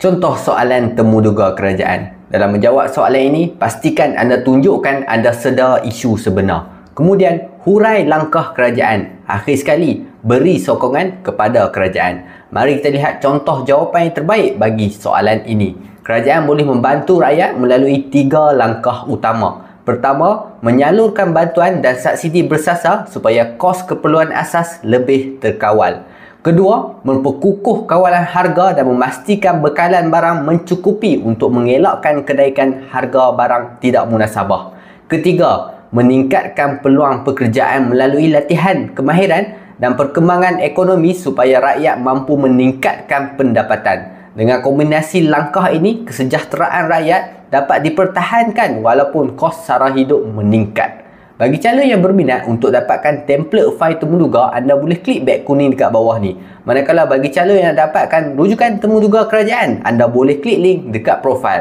Contoh soalan temuduga kerajaan. Dalam menjawab soalan ini, pastikan anda tunjukkan anda sedar isu sebenar. Kemudian, hurai langkah kerajaan. Akhir sekali, beri sokongan kepada kerajaan. Mari kita lihat contoh jawapan yang terbaik bagi soalan ini. Kerajaan boleh membantu rakyat melalui 3 langkah utama. Pertama, menyalurkan bantuan dan subsidi bersasar supaya kos keperluan asas lebih terkawal. Kedua, memperkukuh kawalan harga dan memastikan bekalan barang mencukupi untuk mengelakkan kenaikan harga barang tidak munasabah. Ketiga, meningkatkan peluang pekerjaan melalui latihan kemahiran dan perkembangan ekonomi supaya rakyat mampu meningkatkan pendapatan. Dengan kombinasi langkah ini, kesejahteraan rakyat dapat dipertahankan walaupun kos sara hidup meningkat. Bagi calon yang berminat untuk dapatkan template fail temuduga, anda boleh klik beg kuning dekat bawah ni. Manakala bagi calon yang dapatkan rujukan temuduga kerajaan, anda boleh klik link dekat profil.